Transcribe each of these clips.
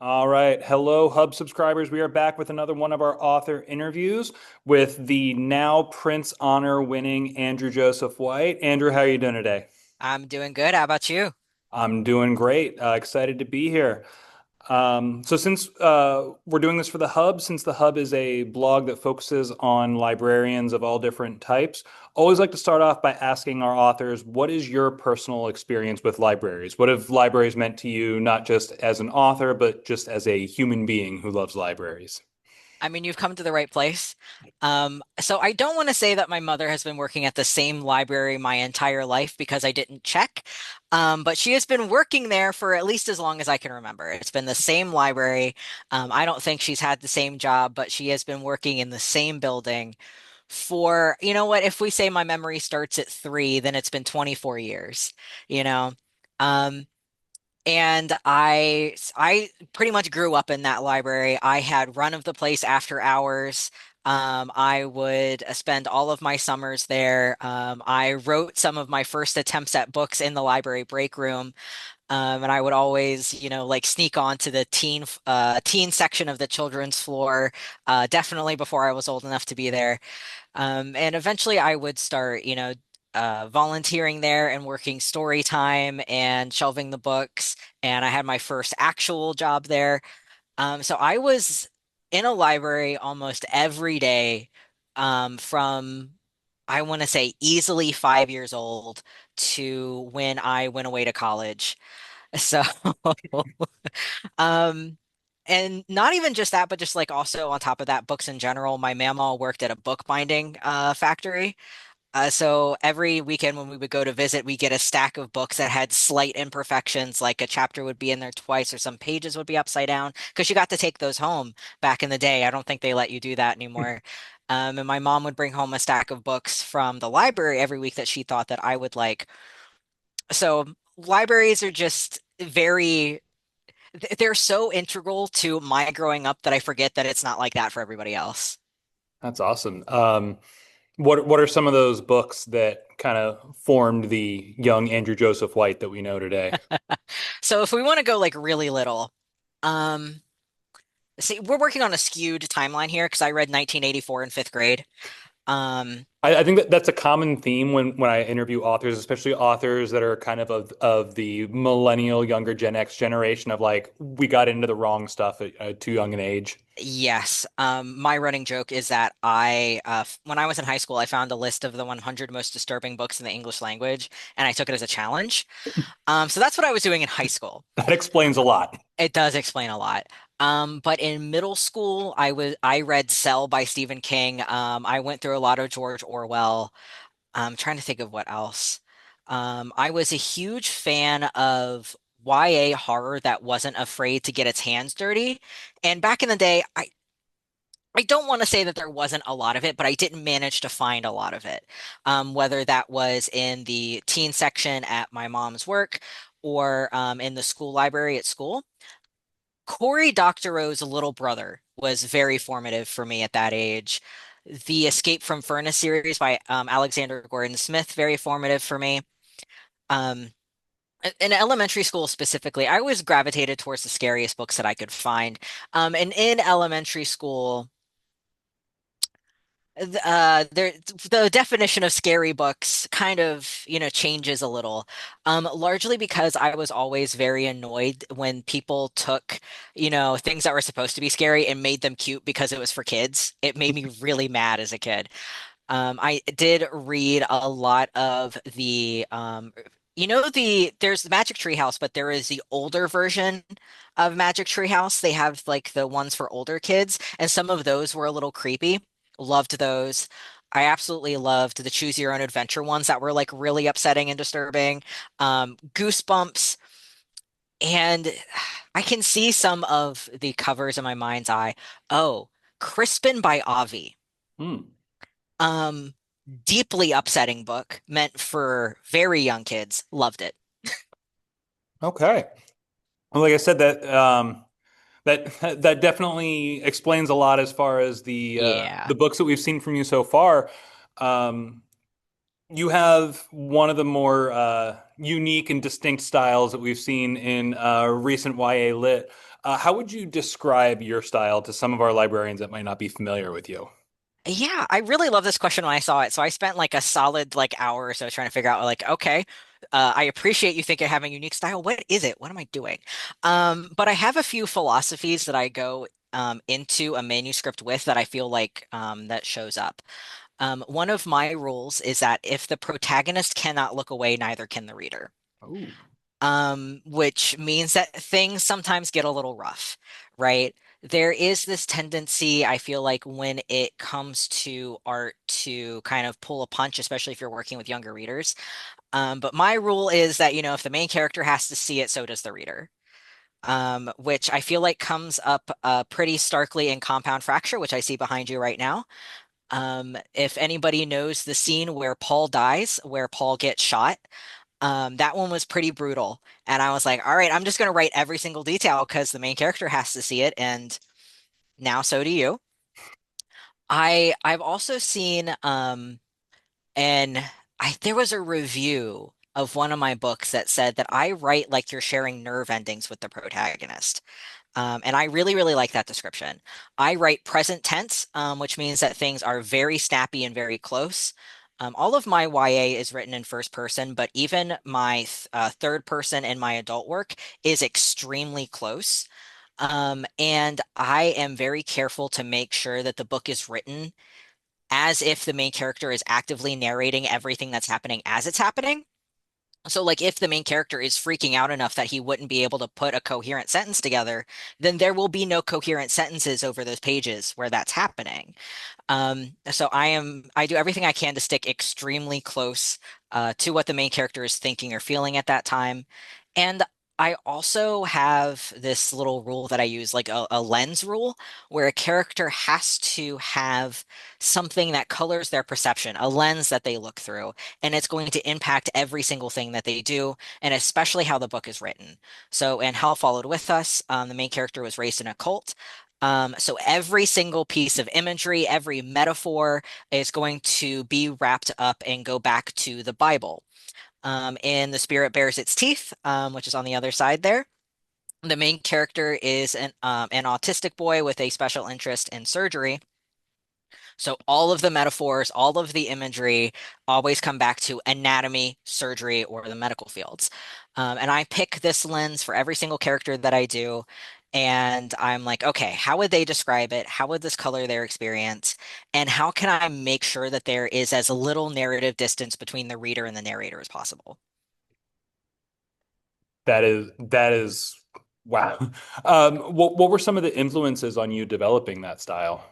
All right. Hello, Hub subscribers. We are back with another one of our author interviews with the now Printz Honor-winning Andrew Joseph White. Andrew, how are you doing today? I'm doing good. How about you? I'm doing great. Excited to be here. So since we're doing this for the Hub, since the Hub is a blog that focuses on librarians of all different types, always like to start off by asking our authors, what is your personal experience with libraries? What have libraries meant to you, not just as an author, but just as a human being who loves libraries? I mean, you've come to the right place. So I don't want to say that my mother has been working at the same library my entire life because I didn't check. But she has been working there for at least as long as I can remember. It's been the same library. I don't think she's had the same job, but she has been working in the same building for, you know what, if we say my memory starts at 3, then it's been 24 years, you know? Um, And I pretty much grew up in that library. I had run of the place after hours. I would spend all of my summers there. I wrote some of my first attempts at books in the library break room. And I would always, like sneak onto the teen section of the children's floor, definitely before I was old enough to be there. And eventually I would start, volunteering there and working story time and shelving the books. And I had my first actual job there. So I was in a library almost every day, from, I want to say, easily 5 years old to when I went away to college. So, um, and not even just that, but just like also on top of that, books in general. My mama worked at a bookbinding factory. So every weekend when we would go to visit, we get a stack of books that had slight imperfections, like a chapter would be in there twice or some pages would be upside down, because you got to take those home back in the day. I don't think they let you do that anymore. And my mom would bring home a stack of books from the library every week that she thought that I would like. So libraries are just they're so integral to my growing up that I forget that it's not like that for everybody else. That's awesome. What are some of those books that kind of formed the young Andrew Joseph White that we know today? So if we want to go like really little, um, see, we're working on a skewed timeline here because I read 1984 in fifth grade. Um, I think that that's a common theme when I interview authors, especially authors that are kind of the millennial, younger Gen X generation of like we got into the wrong stuff at too young an age. yes. My running joke is that when I was in high school, I found a list of the 100 most disturbing books in the English language, and I took it as a challenge. So that's what I was doing in high school. That explains a lot. It does explain a lot. But in middle school, I read Cell by Stephen King. I went through a lot of George Orwell. I'm trying to think of what else. I was a huge fan of YA horror that wasn't afraid to get its hands dirty. And back in the day, I don't want to say that there wasn't a lot of it, but I didn't manage to find a lot of it. Whether that was in the teen section at my mom's work or in the school library at school. Cory Doctorow's little brother was very formative for me at that age. The Escape from Furnace series by Alexander Gordon Smith, very formative for me. Um, in elementary school specifically, I always gravitated towards the scariest books that I could find. And in elementary school, there the definition of scary books kind of, changes a little. Largely because I was always very annoyed when people took, things that were supposed to be scary and made them cute because it was for kids. It made me really mad as a kid. I did read a lot of there's the Magic Tree House, but there is the older version of Magic Tree House. They have like the ones for older kids, and some of those were a little creepy. Loved those. I absolutely loved the Choose Your Own Adventure ones that were like really upsetting and disturbing. Goosebumps, and I can see some of the covers in my mind's eye. Oh, Crispin by Avi. Hmm. Um, Deeply upsetting book, meant for very young kids. Loved it. Okay. Well, like I said, that definitely explains a lot as far as Yeah. the books that we've seen from you so far. Um, You have one of the more unique and distinct styles that we've seen in recent YA lit. How would you describe your style to some of our librarians that might not be familiar with you? Yeah, I really love this question when I saw it. So I spent like a solid like hour or so trying to figure out like, okay, I appreciate you think I have a unique style. What is it? What am I doing? But I have a few philosophies that I go into a manuscript with that I feel like that shows up. One of my rules is that if the protagonist cannot look away, neither can the reader. Oh, Which means that things sometimes get a little rough, right? There is this tendency, I feel like, when it comes to art to kind of pull a punch, especially if you're working with younger readers. But my rule is that, if the main character has to see it, so does the reader. Which I feel like comes up pretty starkly in Compound Fracture, which I see behind you right now. If anybody knows the scene where Paul dies, where Paul gets shot, that one was pretty brutal. And I was like, all right, I'm just going to write every single detail because the main character has to see it. And now so do you. I've also seen and there was a review of one of my books that said that I write like you're sharing nerve endings with the protagonist. And I really, really like that description. I write present tense, which means that things are very snappy and very close. All of my YA is written in first person, but even my third person in my adult work is extremely close. And I am very careful to make sure that the book is written as if the main character is actively narrating everything that's happening as it's happening. So, like, if the main character is freaking out enough that he wouldn't be able to put a coherent sentence together, then there will be no coherent sentences over those pages where that's happening. So I do everything I can to stick extremely close to what the main character is thinking or feeling at that time. And I also have this little rule that I use, like a lens rule, where a character has to have something that colors their perception, a lens that they look through, and it's going to impact every single thing that they do, and especially how the book is written. So in Hell Followed With Us, the main character was raised in a cult. So every single piece of imagery, every metaphor is going to be wrapped up and go back to the Bible. In The Spirit Bears Its Teeth, which is on the other side there, the main character is an autistic boy with a special interest in surgery. So all of the metaphors, all of the imagery always come back to anatomy, surgery, or the medical fields. And I pick this lens for every single character that I do. And I'm like, okay, how would they describe it? How would this color their experience? And how can I make sure that there is as little narrative distance between the reader and the narrator as possible? that is wow. What were some of the influences on you developing that style?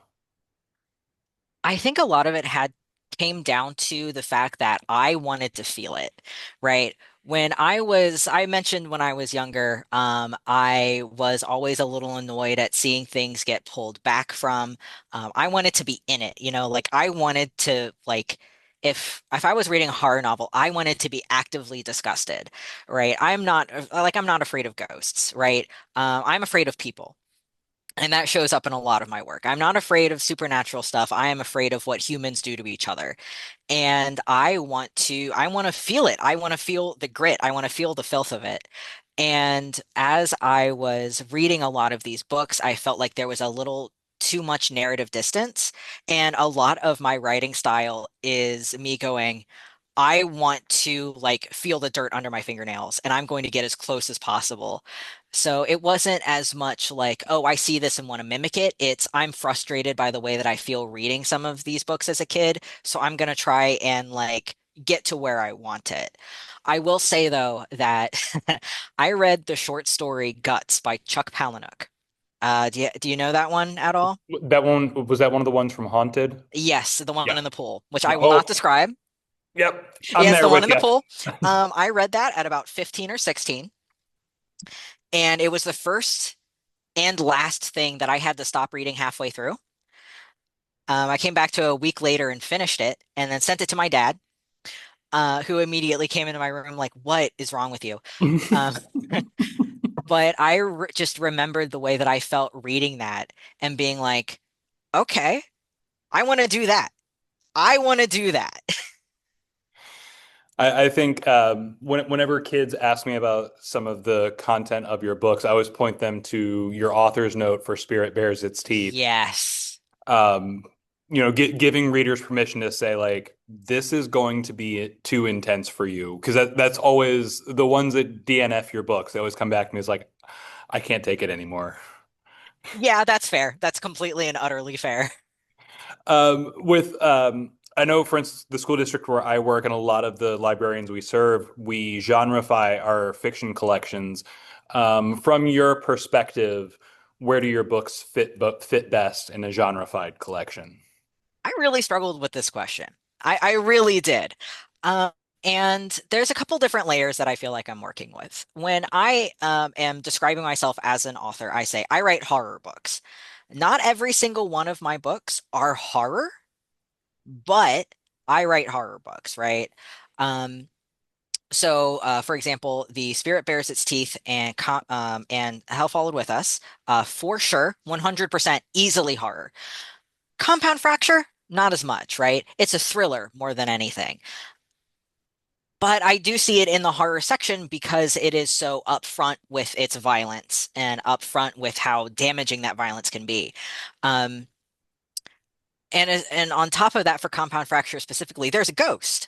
I think a lot of it had came down to the fact that I wanted to feel it, right? I mentioned when I was younger, I was always a little annoyed at seeing things get pulled back from. I wanted to be in it, like I wanted to like. If I was reading a horror novel, I wanted to be actively disgusted, right? I'm not afraid of ghosts, right? I'm afraid of people. And that shows up in a lot of my work. I'm not afraid of supernatural stuff. I am afraid of what humans do to each other. And I want to feel it. I want to feel the grit. I want to feel the filth of it. And as I was reading a lot of these books, I felt like there was a little too much narrative distance. And a lot of my writing style is me going, I want to like feel the dirt under my fingernails and I'm going to get as close as possible. So it wasn't as much like, oh, I see this and want to mimic it. It's I'm frustrated by the way that I feel reading some of these books as a kid. So I'm going to try and like get to where I want it. I will say though that I read the short story Guts by Chuck Palahniuk. Do you know that one at all? That one of the ones from Haunted? Yes, the one Yeah. in the pool, which I Yeah. will not Oh, describe. yep. I'm Yes, there the one with in the you. pool. I read that at about 15 or 16, and it was the first and last thing that I had to stop reading halfway through. I came back to a week later and finished it, and then sent it to my dad, who immediately came into my room like, "What is wrong with you?" Um, but just remembered the way that I felt reading that and being like, "Okay, I want to do that. I want to do that." I think whenever kids ask me about some of the content of your books, I always point them to your author's note for Spirit Bears Its Teeth. Yes. Um, giving readers permission to say like, this is going to be too intense for you, because that's always the ones that DNF your books. They always come back to me as like, I can't take it anymore. Yeah, that's fair. That's completely and utterly fair. I know, for instance, the school district where I work and a lot of the librarians we serve, we genreify our fiction collections. From your perspective, where do your books fit best in a genreified collection? I really struggled with this question. I really did. Um, and there's a couple different layers that I feel like I'm working with. When I am describing myself as an author, I say I write horror books. Not every single one of my books are horror, but I write horror books, right? Um, for example, The Spirit Bears Its Teeth and Hell Followed With Us, for sure, 100% easily horror. Compound Fracture, not as much, right? It's a thriller more than anything. But I do see it in the horror section because it is so upfront with its violence and upfront with how damaging that violence can be. Um, and on top of that, for Compound Fracture specifically, there's a ghost.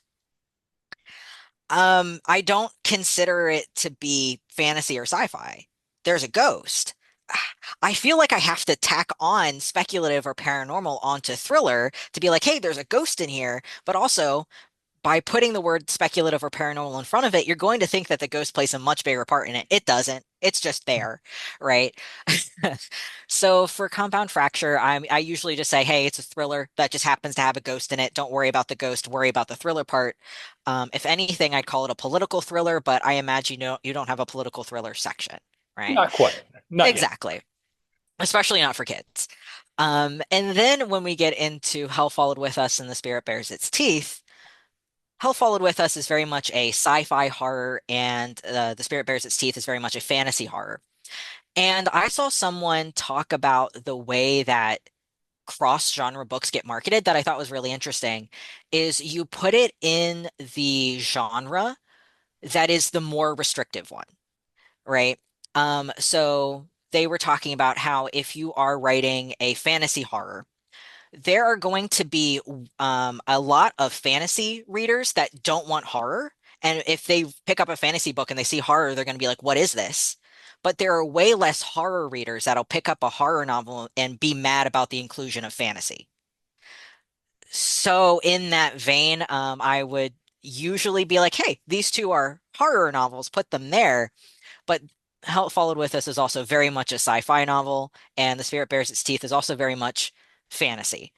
I don't consider it to be fantasy or sci-fi. There's a ghost. I feel like I have to tack on speculative or paranormal onto thriller to be like, hey, there's a ghost in here, but also by putting the word speculative or paranormal in front of it, you're going to think that the ghost plays a much bigger part in it. It doesn't. It's just there, right? So for Compound Fracture, I usually just say, hey, it's a thriller that just happens to have a ghost in it. Don't worry about the ghost, worry about the thriller part. If anything, I'd call it a political thriller, but I imagine you don't have a political thriller section, right? Not quite. Not yet. Exactly. Especially not for kids. And then when we get into Hell Followed With Us and The Spirit Bears Its Teeth, Hell Followed With Us is very much a sci-fi horror, and The Spirit Bears Its Teeth is very much a fantasy horror. And I saw someone talk about the way that cross-genre books get marketed that I thought was really interesting, is you put it in the genre that is the more restrictive one, right? So they were talking about how if you are writing a fantasy horror, there are going to be a lot of fantasy readers that don't want horror. And if they pick up a fantasy book and they see horror, they're going to be like, what is this? But there are way less horror readers that'll pick up a horror novel and be mad about the inclusion of fantasy. So, in that vein, I would usually be like, hey, these two are horror novels, put them there. But Hell Followed With Us is also very much a sci-fi novel, and The Spirit Bears Its Teeth is also very much fantasy.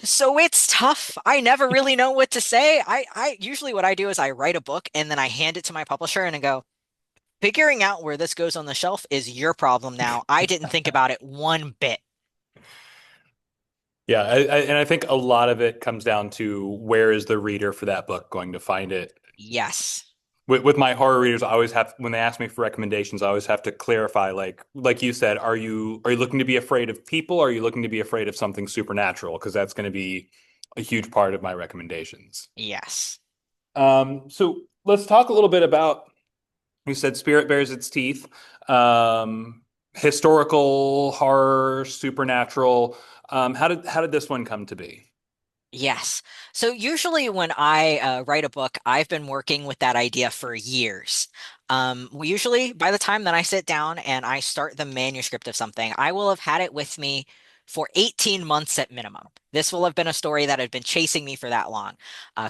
So it's tough. I never really know what to say. I usually what I do is I write a book and then I hand it to my publisher and I go, figuring out where this goes on the shelf is your problem now. I didn't think about it one bit. Yeah, and I think a lot of it comes down to where is the reader for that book going to find it. Yes. With my horror readers, I always have, when they ask me for recommendations, I always have to clarify, like you said, are you looking to be afraid of people? Or are you looking to be afraid of something supernatural? Because that's going to be a huge part of my recommendations. Yes. So let's talk a little bit about, you said Spirit Bears Its Teeth, historical horror, supernatural. How did this one come to be? Yes. So usually when I write a book, I've been working with that idea for years. Usually by the time that I sit down and I start the manuscript of something, I will have had it with me for 18 months at minimum. This will have been a story that had been chasing me for that long.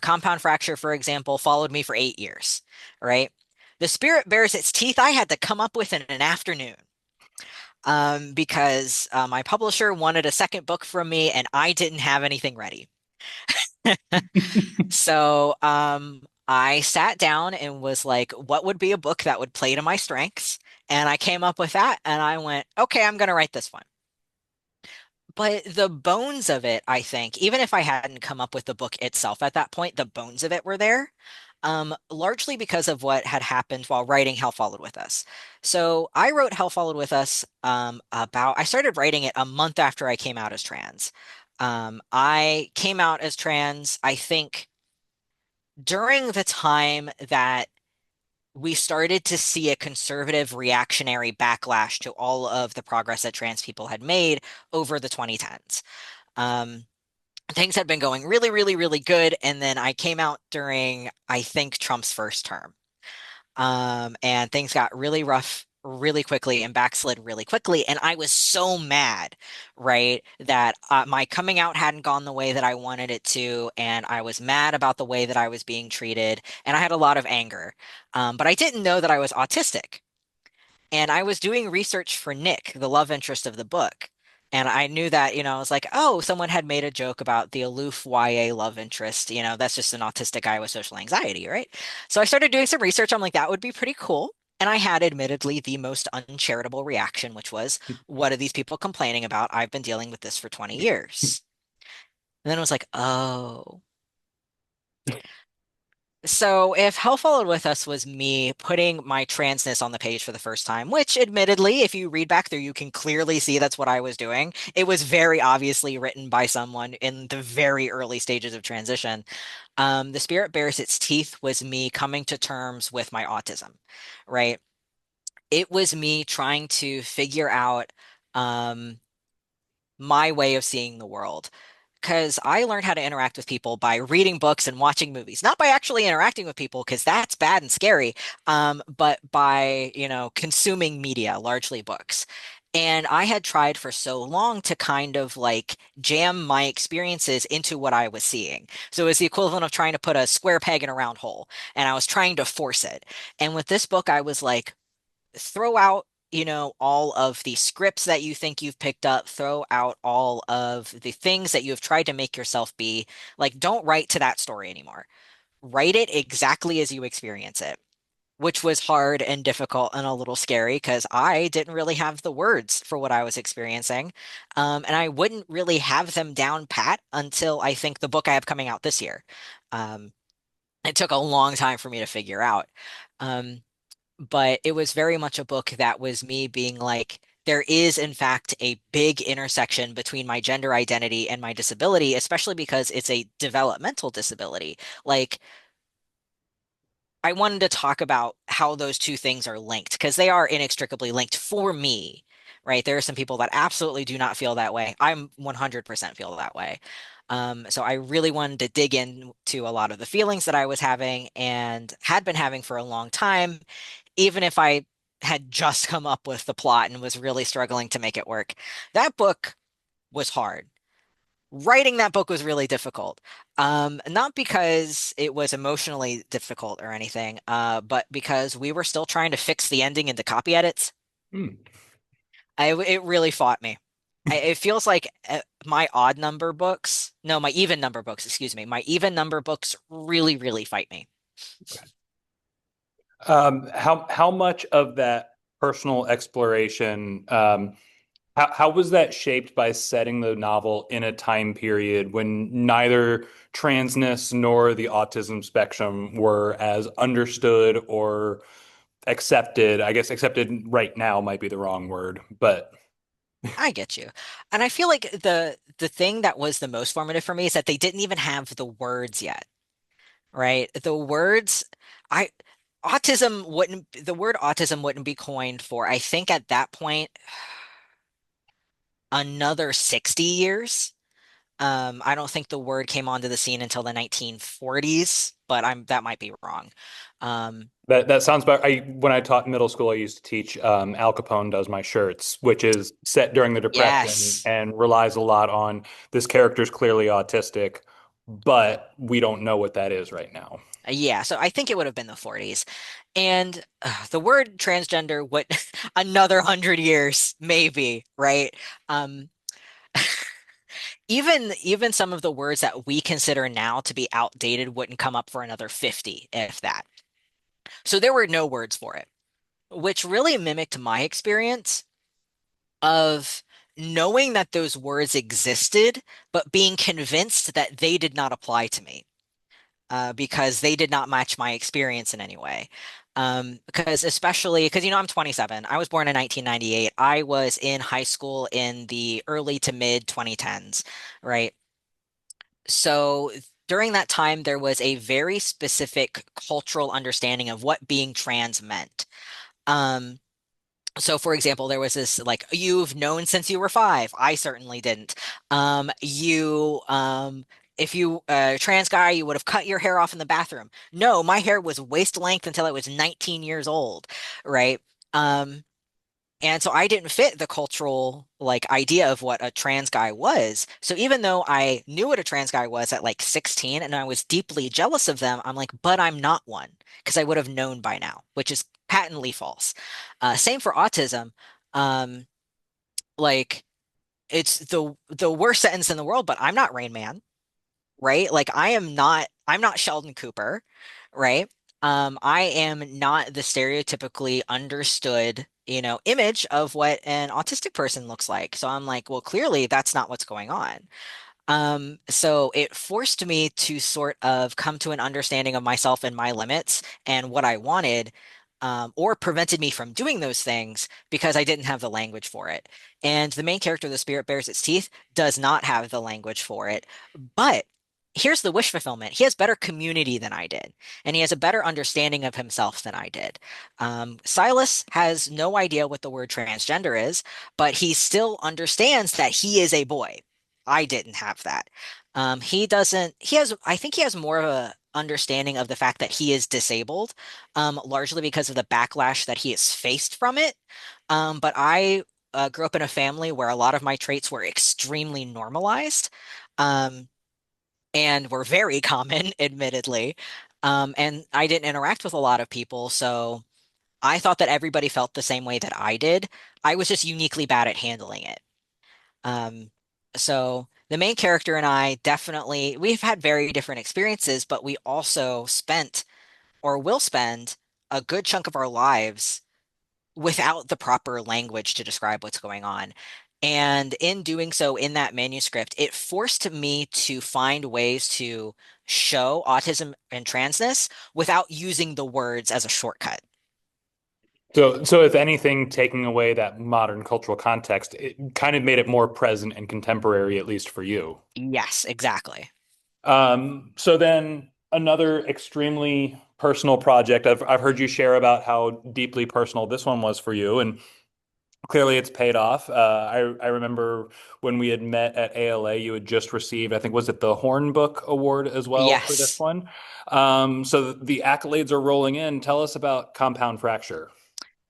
Compound Fracture, for example, followed me for 8 years, right? The Spirit Bears Its Teeth, I had to come up with in an afternoon. Because my publisher wanted a second book from me and I didn't have anything ready. So, I sat down and was like, what would be a book that would play to my strengths? And I came up with that and I went, okay, I'm going to write this one. But the bones of it, I think, even if I hadn't come up with the book itself at that point, the bones of it were there, largely because of what had happened while writing Hell Followed With Us. So I wrote Hell Followed With Us I started writing it a month after I came out as trans. I came out as trans, I think during the time that we started to see a conservative reactionary backlash to all of the progress that trans people had made over the 2010s. Um, Things had been going really, really, really good. And then I came out during, I think, Trump's first term. And things got really rough really quickly and backslid really quickly. And I was so mad, right, that my coming out hadn't gone the way that I wanted it to. And I was mad about the way that I was being treated. And I had a lot of anger. But I didn't know that I was autistic. And I was doing research for Nick, the love interest of the book. And I knew that, I was like, oh, someone had made a joke about the aloof YA love interest. That's just an autistic guy with social anxiety, right? So I started doing some research. I'm like, that would be pretty cool. And I had admittedly the most uncharitable reaction, which was, what are these people complaining about? I've been dealing with this for 20 years. And then I was like, oh. So if Hell Followed With Us was me putting my transness on the page for the first time, which admittedly, if you read back through, you can clearly see that's what I was doing. It was very obviously written by someone in the very early stages of transition. The Spirit Bears Its Teeth was me coming to terms with my autism, right? It was me trying to figure out um, my way of seeing the world because I learned how to interact with people by reading books and watching movies, not by actually interacting with people, because that's bad and scary, but by, consuming media, largely books. And I had tried for so long to kind of like jam my experiences into what I was seeing. So it was the equivalent of trying to put a square peg in a round hole, and I was trying to force it. And with this book, I was like, throw out, all of the scripts that you think you've picked up, throw out all of the things that you have tried to make yourself be. Like, don't write to that story anymore. Write it exactly as you experience it, which was hard and difficult and a little scary because I didn't really have the words for what I was experiencing. And I wouldn't really have them down pat until I think the book I have coming out this year. Um, it took a long time for me to figure out. Um, but it was very much a book that was me being like, there is, in fact, a big intersection between my gender identity and my disability, especially because it's a developmental disability. Like, I wanted to talk about how those two things are linked because they are inextricably linked for me, right? There are some people that absolutely do not feel that way. I'm 100% feel that way. So I really wanted to dig into a lot of the feelings that I was having and had been having for a long time, even if I had just come up with the plot and was really struggling to make it work. That book was hard. Writing that book was really difficult. Not because it was emotionally difficult or anything, but because we were still trying to fix the ending into copy edits. Hmm. It really fought me. It feels like my odd number books, no, my even number books, excuse me, my even number books really, really fight me. How much of that personal exploration, how was that shaped by setting the novel in a time period when neither transness nor the autism spectrum were as understood or accepted? I guess accepted right now might be the wrong word, but I get you. And I feel like the thing that was the most formative for me is that they didn't even have the words yet, right? I the word autism wouldn't be coined for, I think at that point, another 60 years. I don't think the word came onto the scene until the 1940s, but that might be wrong. Um, that sounds about. When I taught middle school, I used to teach Al Capone Does My Shirts, which is set during the Depression yes. and relies a lot on this character's clearly autistic, but we don't know what that is right now. Yeah, so I think it would have been the 40s. And the word transgender would another 100 years, maybe, right? Um, even some of the words that we consider now to be outdated wouldn't come up for another 50, if that. So there were no words for it, which really mimicked my experience of knowing that those words existed, but being convinced that they did not apply to me. Because they did not match my experience in any way. Because especially because I'm 27. I was born in 1998. I was in high school in the early to mid 2010s, right? So during that time, there was a very specific cultural understanding of what being trans meant. Um, so for example, there was this like you've known since you were five. I certainly didn't. You if you trans guy, you would have cut your hair off in the bathroom. No, my hair was waist length until I was 19 years old, right? Um, and so I didn't fit the cultural like idea of what a trans guy was. So even though I knew what a trans guy was at like 16 and I was deeply jealous of them, I'm like, but I'm not one because I would have known by now, which is patently false. Same for autism. Um, like it's the worst sentence in the world, but I'm not Rain Man, right? Like I'm not Sheldon Cooper, right? I am not the stereotypically understood, image of what an autistic person looks like. So I'm like, well, clearly that's not what's going on. So it forced me to sort of come to an understanding of myself and my limits and what I wanted, or prevented me from doing those things because I didn't have the language for it. And the main character, The Spirit Bears Its Teeth, does not have the language for it. But here's the wish fulfillment. He has better community than I did, and he has a better understanding of himself than I did. Silas has no idea what the word transgender is, but he still understands that he is a boy. I didn't have that. He doesn't, he has, I think he has more of a understanding of the fact that he is disabled, largely because of the backlash that he has faced from it. But I grew up in a family where a lot of my traits were extremely normalized, um, and were very common, admittedly. And I didn't interact with a lot of people, so I thought that everybody felt the same way that I did. I was just uniquely bad at handling it. Um, so the main character and I definitely, we've had very different experiences, but we also spent or will spend a good chunk of our lives without the proper language to describe what's going on. And in doing so in that manuscript, it forced me to find ways to show autism and transness without using the words as a shortcut. So if anything, taking away that modern cultural context, it kind of made it more present and contemporary, at least for you. Yes, exactly. So then another extremely personal project. I've heard you share about how deeply personal this one was for you, and clearly it's paid off. I remember when we had met at ALA, you had just received, I think, was it the Horn Book Award as well for this Yes. one? So the accolades are rolling in. Tell us about Compound Fracture.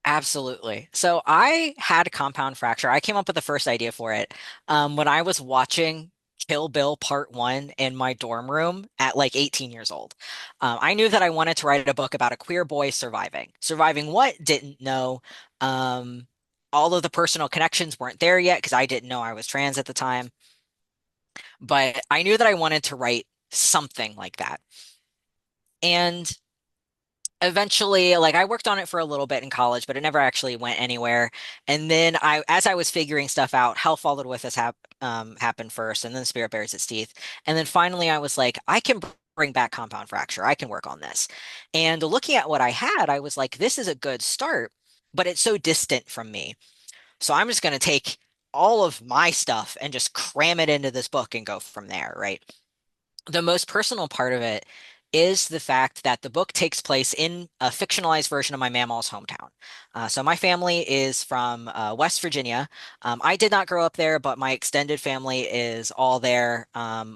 Absolutely. So I had a compound fracture. I came up with the first idea for it when I was watching Kill Bill Part 1 in my dorm room at like 18 years old. I knew that I wanted to write a book about a queer boy surviving. Surviving what? Didn't know. Um, all of the personal connections weren't there yet because I didn't know I was trans at the time. But I knew that I wanted to write something like that. And eventually, like I worked on it for a little bit in college, but it never actually went anywhere. And then as I was figuring stuff out, Hell Followed With Us happened first, and then Spirit Bears Its Teeth. And then finally I was like, I can bring back Compound Fracture. I can work on this. And looking at what I had, I was like, this is a good start, but it's so distant from me. So I'm just going to take all of my stuff and just cram it into this book and go from there, right? The most personal part of it is the fact that the book takes place in a fictionalized version of my mammal's hometown. So my family is from West Virginia. I did not grow up there, but my extended family is all there.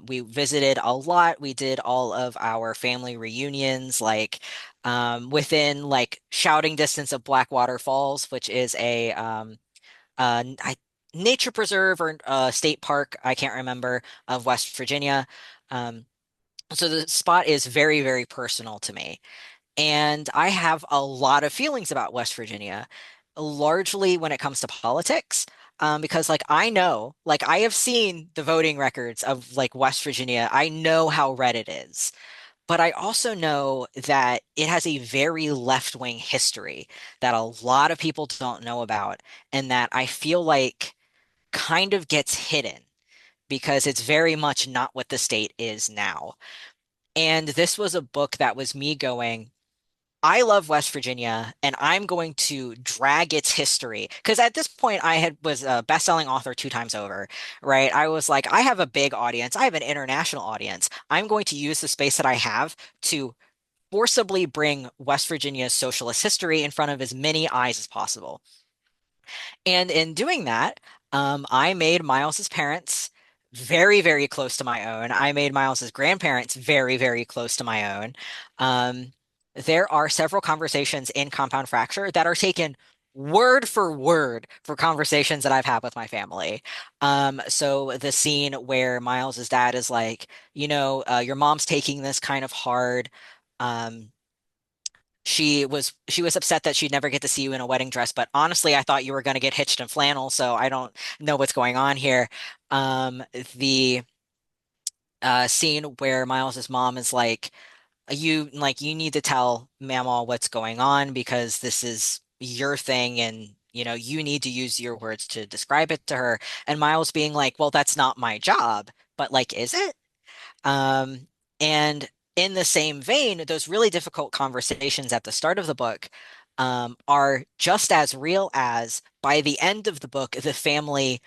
We visited a lot. We did all of our family reunions, like within like shouting distance of Blackwater Falls, which is a nature preserve or state park. I can't remember of West Virginia. Um, so the spot is very, very personal to me. And I have a lot of feelings about West Virginia, largely when it comes to politics. Because like I know, like I have seen the voting records of like West Virginia. I know how red it is. But I also know that it has a very left-wing history that a lot of people don't know about, and that I feel like kind of gets hidden because it's very much not what the state is now. And this was a book that was me going, I love West Virginia, and I'm going to drag its history because at this point I had was a best-selling author 2 times over, right? I was like, I have a big audience. I have an international audience. I'm going to use the space that I have to forcibly bring West Virginia's socialist history in front of as many eyes as possible. And in doing that, I made Miles's parents very, very close to my own. I made Miles's grandparents very, very close to my own. Um, there are several conversations in Compound Fracture that are taken word for conversations that I've had with my family. So the scene where Miles's dad is like, your mom's taking this kind of hard. Um, she was upset that she'd never get to see you in a wedding dress, but honestly, I thought you were going to get hitched in flannel, so I don't know what's going on here. The scene where Miles's mom is like you need to tell Mama what's going on because this is your thing and you need to use your words to describe it to her. And Miles being like, well, that's not my job, but like, is it? Um, and in the same vein, those really difficult conversations at the start of the book are just as real as by the end of the book, the family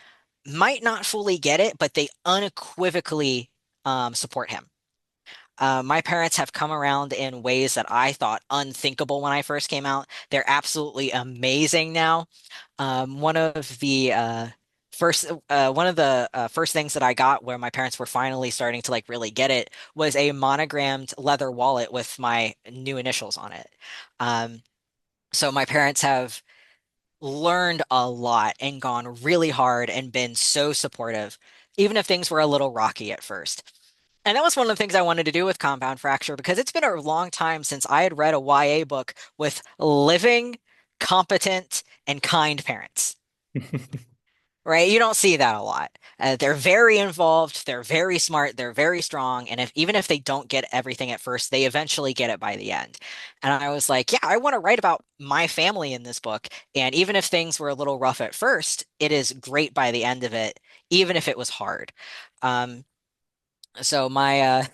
might not fully get it, but they unequivocally support him. My parents have come around in ways that I thought unthinkable when I first came out. They're absolutely amazing now. One of the first things that I got where my parents were finally starting to like really get it was a monogrammed leather wallet with my new initials on it. Um, so my parents have learned a lot and gone really hard and been so supportive, even if things were a little rocky at first. And that was one of the things I wanted to do with Compound Fracture because it's been a long time since I had read a YA book with living, competent, and kind parents. Right? You don't see that a lot. They're very involved, they're very smart, they're very strong, and if even if they don't get everything at first, they eventually get it by the end. And I was like, yeah, I want to write about my family in this book, and even if things were a little rough at first, it is great by the end of it, even if it was hard. Um, so my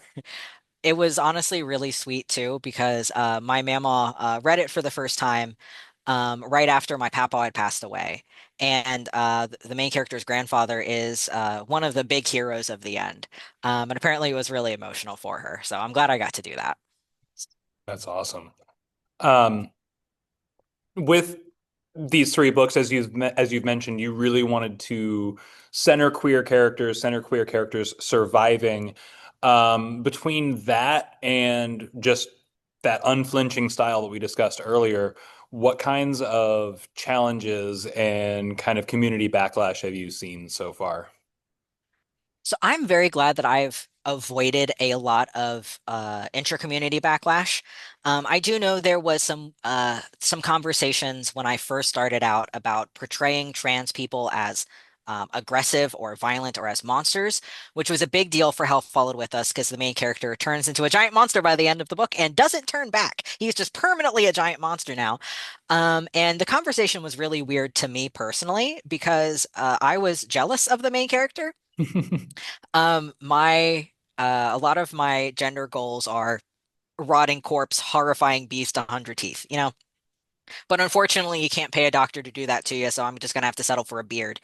it was honestly really sweet too because my mama read it for the first time right after my papa had passed away. And the main character's grandfather is one of the big heroes of the end. And apparently it was really emotional for her. So I'm glad I got to do that. That's awesome. Um, with these three books, as you've mentioned, you really wanted to center queer characters surviving. Between that and just that unflinching style that we discussed earlier, what kinds of challenges and kind of community backlash have you seen so far? So I'm very glad that I've avoided a lot of intra-community backlash. I do know there was some conversations when I first started out about portraying trans people as aggressive or violent or as monsters, which was a big deal for Hell Followed With Us because the main character turns into a giant monster by the end of the book and doesn't turn back. He's just permanently a giant monster now. And the conversation was really weird to me personally because I was jealous of the main character. My a lot of my gender goals are rotting corpse, horrifying beast, 100 teeth, But unfortunately, you can't pay a doctor to do that to you, so I'm just gonna have to settle for a beard.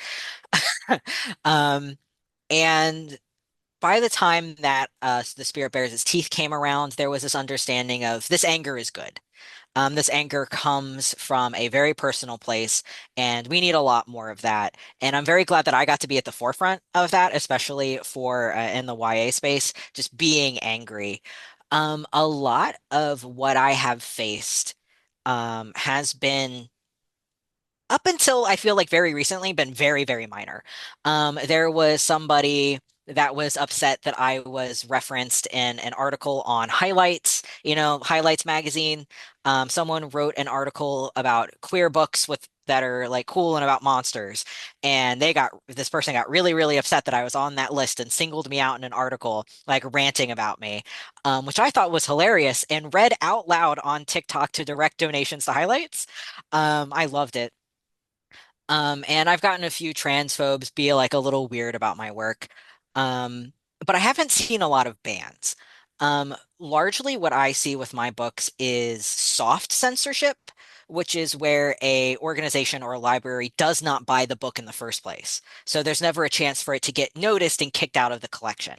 Um, and by the time that the spirit bears its teeth came around, there was this understanding of this anger is good. This anger comes from a very personal place, and we need a lot more of that. And I'm very glad that I got to be at the forefront of that, especially for in the YA space, just being angry. A lot of what I have faced has been up until I feel like very recently been very, very minor. There was somebody that was upset that I was referenced in an article on Highlights, Highlights magazine. Someone wrote an article about queer books with that are like cool and about monsters. And this person got really, really upset that I was on that list and singled me out in an article, like ranting about me, which I thought was hilarious and read out loud on TikTok to direct donations to Highlights. I loved it. And I've gotten a few transphobes be like a little weird about my work. Um, but I haven't seen a lot of bans. Largely what I see with my books is soft censorship, which is where a organization or a library does not buy the book in the first place. So there's never a chance for it to get noticed and kicked out of the collection.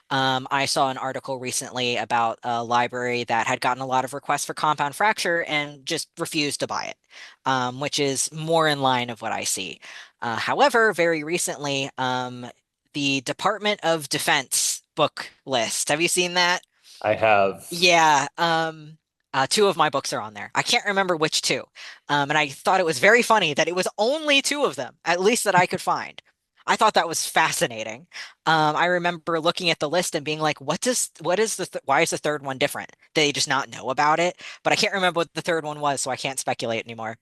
I saw an article recently about a library that had gotten a lot of requests for compound fracture and just refused to buy it, which is more in line of what I see. However, very recently, the Department of Defense book list. Have you seen that? I have. Yeah, two of my books are on there. I can't remember which two. And I thought it was very funny that it was only two of them, at least that I could find. I thought that was fascinating. I remember looking at the list and being like, what is why is the third one different? Did they just not know about it? But I can't remember what the third one was, so I can't speculate anymore.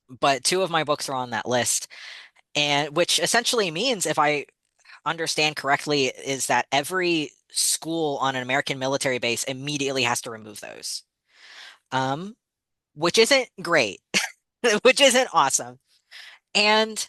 But two of my books are on that list, and which essentially means, if I understand correctly, is that every school on an American military base immediately has to remove those, um, which isn't great, which isn't awesome. And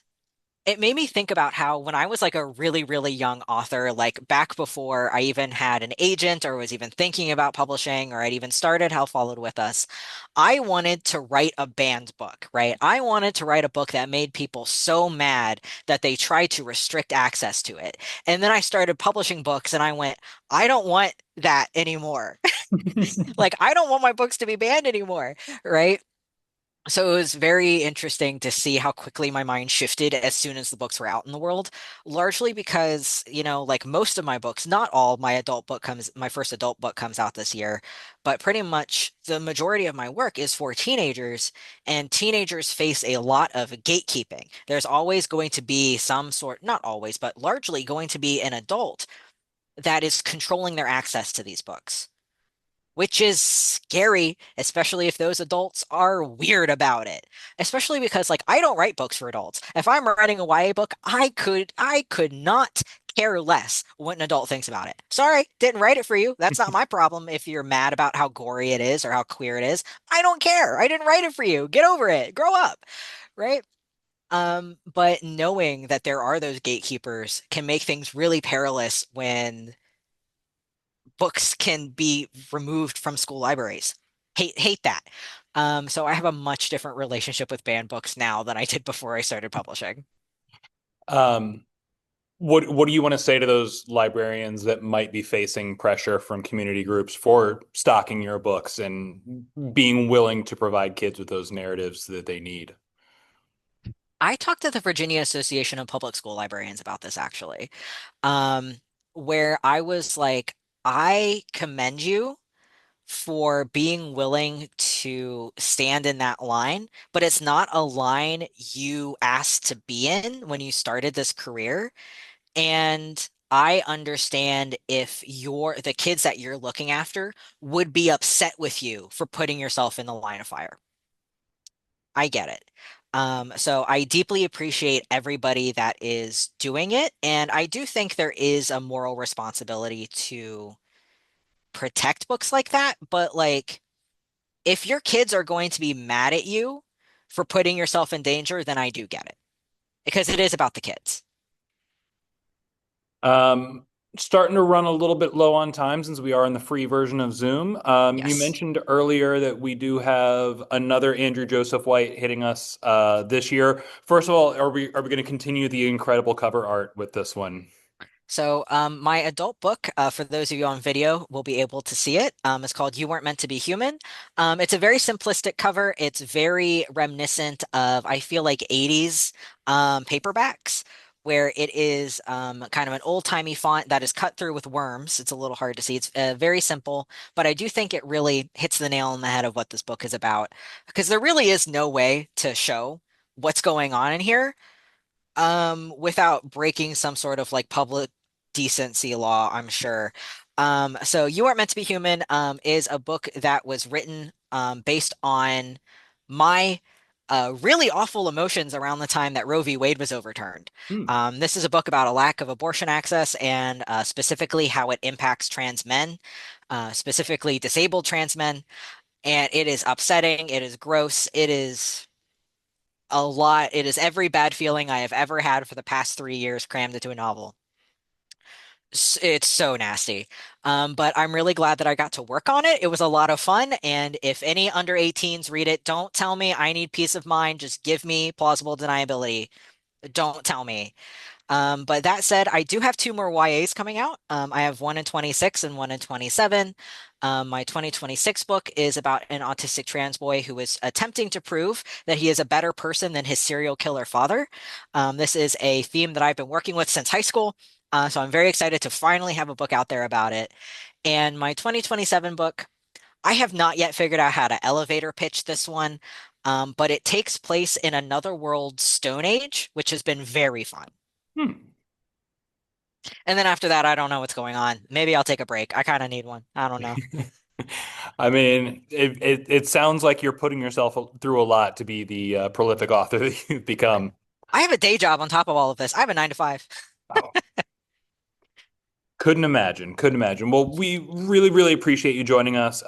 it made me think about how when I was like a really, really young author, like back before I even had an agent or was even thinking about publishing or I'd even started Hell Followed With Us, I wanted to write a banned book, right? I wanted to write a book that made people so mad that they tried to restrict access to it. And then I started publishing books and I went, I don't want that anymore. Like, I don't want my books to be banned anymore, right? So it was very interesting to see how quickly my mind shifted as soon as the books were out in the world, largely because, like most of my books, not all my first adult book comes out this year, but pretty much the majority of my work is for teenagers, and teenagers face a lot of gatekeeping. There's always going to be some sort, not always, but largely going to be an adult that is controlling their access to these books, which is scary, especially if those adults are weird about it. Especially because, like, I don't write books for adults. If I'm writing a YA book, I could not care less what an adult thinks about it. Sorry, didn't write it for you. That's not my problem if you're mad about how gory it is or how queer it is. I don't care. I didn't write it for you. Get over it. Grow up, right? But knowing that there are those gatekeepers can make things really perilous when books can be removed from school libraries. Hate that. So I have a much different relationship with banned books now than I did before I started publishing. Um, what do you want to say to those librarians that might be facing pressure from community groups for stocking your books and being willing to provide kids with those narratives that they need? I talked to the Virginia Association of Public School Librarians about this actually, um, where I was like, I commend you for being willing to stand in that line, but it's not a line you asked to be in when you started this career. And I understand if the kids that you're looking after would be upset with you for putting yourself in the line of fire. I get it. So I deeply appreciate everybody that is doing it. And I do think there is a moral responsibility to protect books like that. But like, if your kids are going to be mad at you for putting yourself in danger, then I do get it because it is about the kids. Um, Starting to run a little bit low on time since we are in the free version of Zoom. You Yes. mentioned earlier that we do have another Andrew Joseph White hitting us this year. First of all, are we going to continue the incredible cover art with this one? So, my adult book, for those of you on video, will be able to see it. It's called You Weren't Meant to Be Human. It's a very simplistic cover. It's very reminiscent of, I feel like, 80s paperbacks, where it is kind of an old-timey font that is cut through with worms. It's a little hard to see. It's very simple, but I do think it really hits the nail on the head of what this book is about, because there really is no way to show what's going on in here without breaking some sort of like public decency law, I'm sure. So You Aren't Meant to Be Human is a book that was written based on my really awful emotions around the time that Roe v. Wade was overturned. Hmm. This is a book about a lack of abortion access and specifically how it impacts trans men, specifically disabled trans men. And it is upsetting. It is gross. It is a lot. It is every bad feeling I have ever had for the past 3 years crammed into a novel. It's so nasty. But I'm really glad that I got to work on it. It was a lot of fun. And if any under 18s read it, don't tell me I need peace of mind. Just give me plausible deniability. Don't tell me. But that said, I do have two more YAs coming out. I have one in 26 and one in 27. My 2026 book is about an autistic trans boy who is attempting to prove that he is a better person than his serial killer father. This is a theme that I've been working with since high school. So I'm very excited to finally have a book out there about it. And my 2027 book, I have not yet figured out how to elevator pitch this one, but it takes place in another world, Stone Age, which has been very fun. Hmm. And then after that, I don't know what's going on. Maybe I'll take a break. I kind of need one. I don't know. I mean, it sounds like you're putting yourself through a lot to be the prolific author that you've become. I have a day job on top of all of this. I have a 9 to 5. Wow. Couldn't imagine. Couldn't imagine. Well, we really, really appreciate you joining us.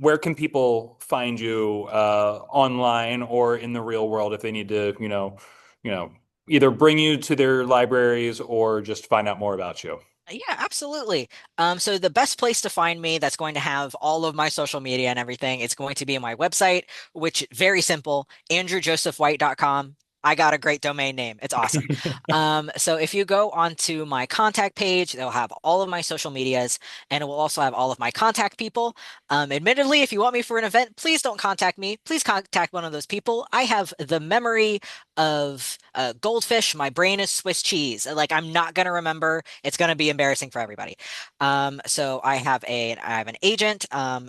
Where can people find you online or in the real world if they need to, you know, either bring you to their libraries or just find out more about you? Yeah, absolutely. So the best place to find me that's going to have all of my social media and everything, it's going to be my website, which very simple, andrewjosephwhite.com. I got a great domain name. It's awesome. So if you go onto my contact page, they'll have all of my social medias and it will also have all of my contact people. Admittedly, if you want me for an event, please don't contact me. Please contact one of those people. I have the memory of goldfish. My brain is Swiss cheese. Like I'm not going to remember. It's going to be embarrassing for everybody. So I have an agent,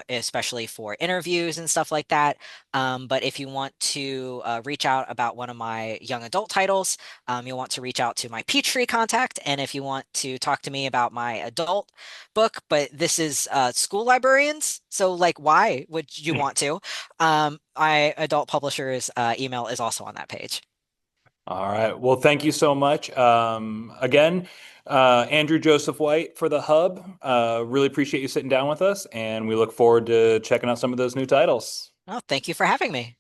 especially for interviews and stuff like that. But if you want to reach out about one of my young adult titles, you'll want to reach out to my Peachtree contact. And if you want to talk to me about my adult book, but this is school librarians, so like, why would you want to? My adult publisher's email is also on that page. All right. Well, thank you so much. Again, Andrew Joseph White for the Hub. Really appreciate you sitting down with us, and we look forward to checking out some of those new titles. Oh, thank you for having me.